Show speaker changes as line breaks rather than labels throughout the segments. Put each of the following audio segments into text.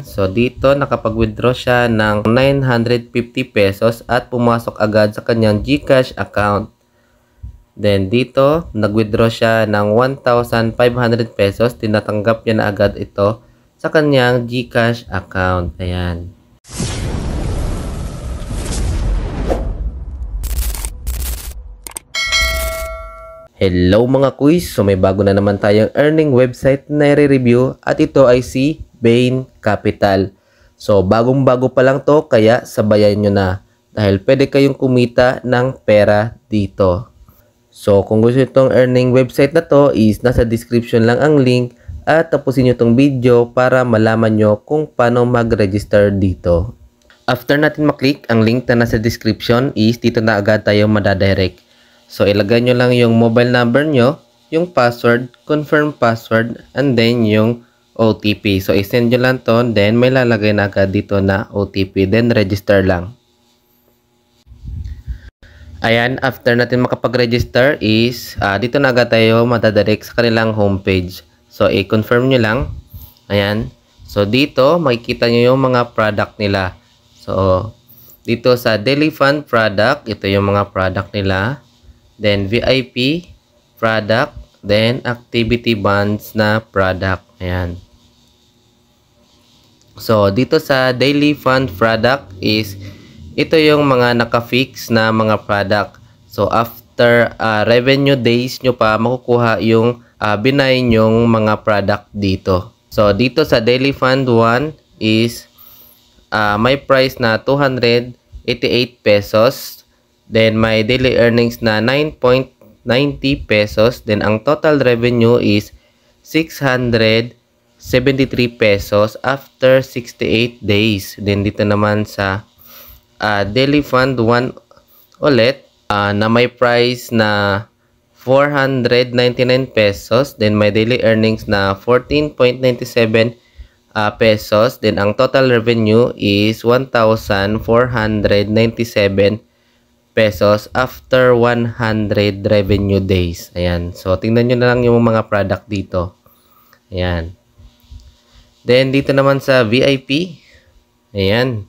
So dito nakapag-withdraw siya ng 950 pesos at pumasok agad sa kanyang GCash account. Then dito nag-withdraw siya ng 1,500 pesos. Tinatanggap niya na agad ito sa kanyang GCash account. Ayan. Hello mga quiz! So may bago na naman tayong earning website na i-review at ito ay si Bain Capital. So bagong-bago pa lang to kaya sabayan nyo na dahil pwede kayong kumita ng pera dito. So kung gusto nyo itong earning website na to is nasa description lang ang link at tapusin nyo itong video para malaman nyo kung paano mag-register dito. After natin maklik ang link na nasa description is dito na agad tayo madadirect. So, ilagay nyo lang yung mobile number nyo, yung password, confirm password, and then yung OTP. So, isend nyo lang to, then may lalagay na agad dito na OTP, then register lang. Ayan, after natin makapag-register is, dito na agad tayo madadirect sa kanilang homepage. So, i-confirm nyo lang. Ayan. So, dito, makikita nyo yung mga product nila. So, dito sa Daily Fund product, ito yung mga product nila. Then VIP product, then activity bonds na product. Ayan. So dito sa daily fund product is ito yung mga naka-fix na mga product. So after revenue days nyo pa makukuha yung binay nyong mga product dito. So dito sa daily fund 1 is may price na 288 pesos. Then, may daily earnings na 9.90 pesos. Then, ang total revenue is 673 pesos after 68 days. Then, dito naman sa Daily Fund 1 ulit na may price na 499 pesos. Then, may daily earnings na 14.97 pesos. Then, ang total revenue is 1,497 pesos after 100 revenue days. Ayan. So, tingnan nyo na lang yung mga product dito. Ayan. Then, dito naman sa VIP. Ayan.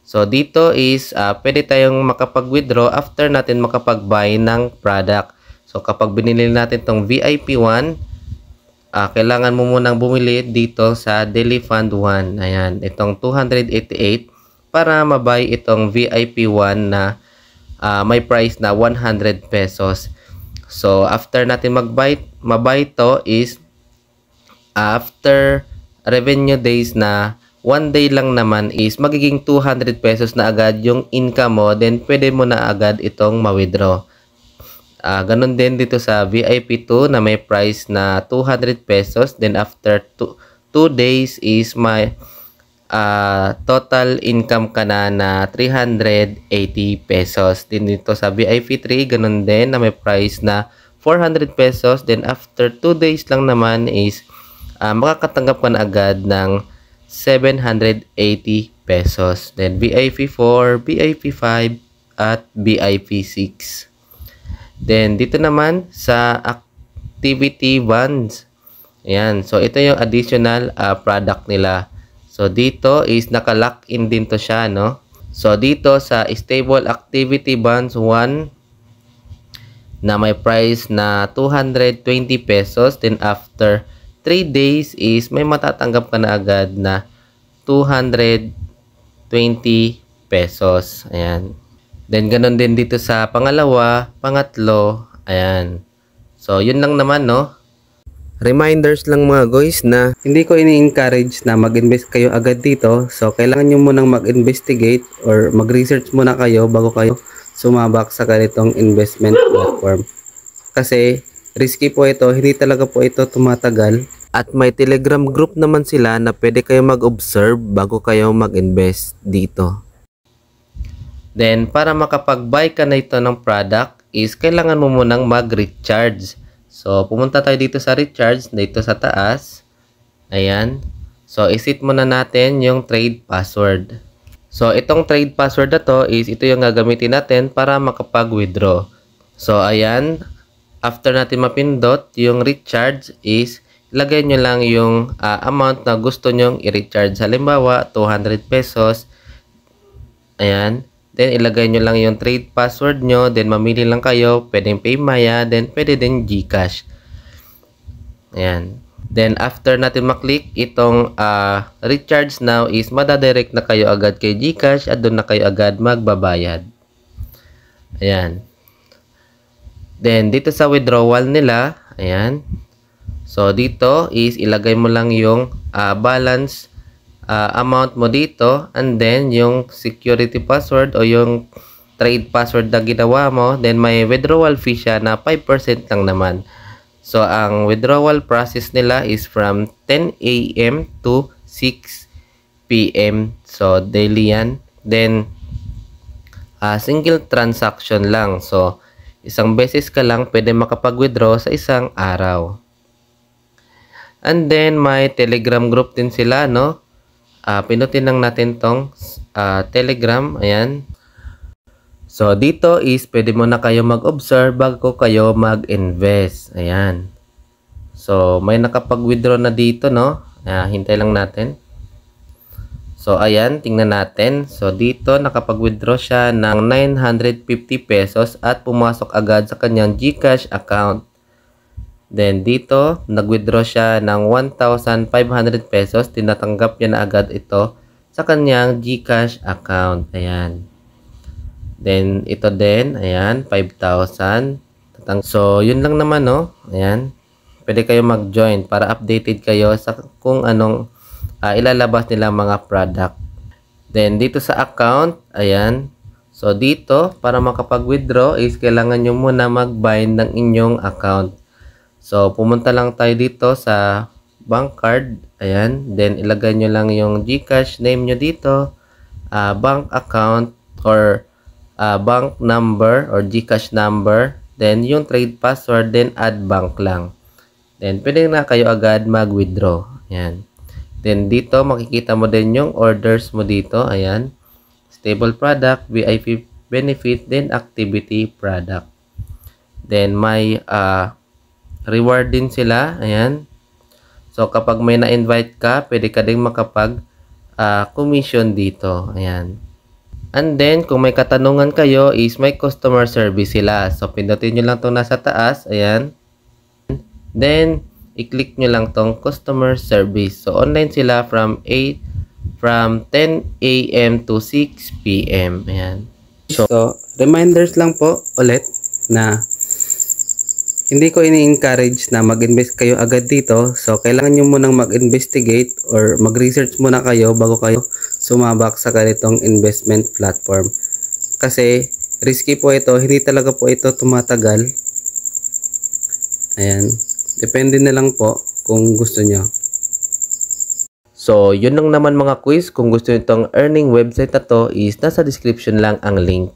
So, dito is pwede tayong makapag-withdraw after natin makapag-buy ng product. So, kapag binili natin tong VIP 1, kailangan mo munang bumili dito sa Daily Fund 1. Ayan. Itong 288 para mabuy itong VIP 1 na may price na 100 pesos. So, after natin mabuy to is after revenue days na 1 day lang naman is magiging 200 pesos na agad yung income mo. Then, pwede mo na agad itong ma-withdraw. Ganun din dito sa VIP 2 na may price na 200 pesos. Then, after 2 days is may total income ka na 380 pesos. Din dito sa VIP 3, ganun din na may price na 400 pesos. Then after 2 days lang naman is makakatanggap ka na agad ng 780 pesos. Then VIP 4, VIP 5 at VIP 6. Then dito naman sa activity bonds. Ayan, so ito yung additional product nila. So, dito is naka-lock in din to siya, no? So, dito sa Stable Activity Bonds 1 na may price na 220 pesos. Then, after 3 days is may matatanggap ka na agad na 220 pesos. Ayan. Then, ganun din dito sa pangalawa, pangatlo. Ayan. So, yun lang naman, no? Reminders lang mga guys na hindi ko ini-encourage na mag-invest kayo agad dito. So, kailangan nyo munang mag-investigate or mag-research muna kayo bago kayo sumabak sa ganitong investment platform. Kasi, risky po ito. Hindi talaga po ito tumatagal. At may Telegram group naman sila na pwede kayo mag-observe bago kayo mag-invest dito. Then, para makapag-buy ka na ito ng product is kailangan mo munang mag-recharge. So, pumunta tayo dito sa recharge, dito sa taas. Ayan. So, iset muna natin yung trade password. So, itong trade password na to is ito yung gagamitin natin para makapag-withdraw. So, ayan. After natin mapindot, yung recharge is ilagay nyo lang yung amount na gusto nyong i-recharge. Halimbawa, 200 pesos. Ayan. Then, ilagay nyo lang yung trade password nyo. Then, mamili lang kayo. Pwedeng PayMaya. Then, pwede din GCash. Ayan. Then, after natin maklik, itong recharge now is madadirect na kayo agad kay GCash at doon na kayo agad magbabayad. Ayan. Then, dito sa withdrawal nila, ayan. So, dito is ilagay mo lang yung balance amount mo dito, and then yung security password o yung trade password na ginawa mo, then may withdrawal fee siya na 5% lang naman. So ang withdrawal process nila is from 10 AM to 6 PM. So daily yan. Then single transaction lang. So isang beses ka lang pwede makapag-withdraw sa isang araw. And then may Telegram group din sila, no? Pinutin lang natin tong Telegram. Ayan. So, dito is pwede mo na kayo mag-observe bago kayo mag-invest. Ayan. So, may nakapag-withdraw na dito, no? Hintay lang natin. So, ayan. Tingnan natin. So, dito nakapag-withdraw siya ng 950 pesos at pumasok agad sa kanyang GCash account. Then, dito, nag-withdraw siya ng 1,500 pesos. Tinatanggap niya na agad ito sa kanyang GCash account. Ayan. Then, ito din. Ayan, 5,000. So, yun lang naman, no? Ayan. Pwede kayo mag-join para updated kayo sa kung anong ilalabas nila mga product. Then, dito sa account, ayan. So, dito, para makapag-withdraw is kailangan nyo muna mag-bind ng inyong account. So, pumunta lang tayo dito sa bank card. Ayan. Then, ilagay nyo lang yung GCash name nyo dito. Bank account or bank number or GCash number. Then, yung trade password. Then, add bank lang. Then, pwede na kayo agad mag-withdraw. Ayan. Then, dito, makikita mo din yung orders mo dito. Ayan. Stable product, VIP benefit, then activity product. Then, may reward din sila. Ayan. So, kapag may na-invite ka, pwede ka din makapag-commission dito. Ayan. And then, kung may katanungan kayo, is may customer service sila. So, pindutin nyo lang itong nasa taas. Ayan. Then, i-click nyo lang itong customer service. So, online sila from 10 AM to 6 PM. Ayan. So, reminders lang po ulit na hindi ko ini-encourage na mag-invest kayo agad dito. So, kailangan nyo munang mag-investigate or mag-research muna kayo bago kayo sumabak sa ganitong investment platform. Kasi, risky po ito. Hindi talaga po ito tumatagal. Ayan. Depende na lang po kung gusto nyo. So, yun lang naman mga quiz. Kung gusto nyo itong earning website na to is nasa description lang ang link.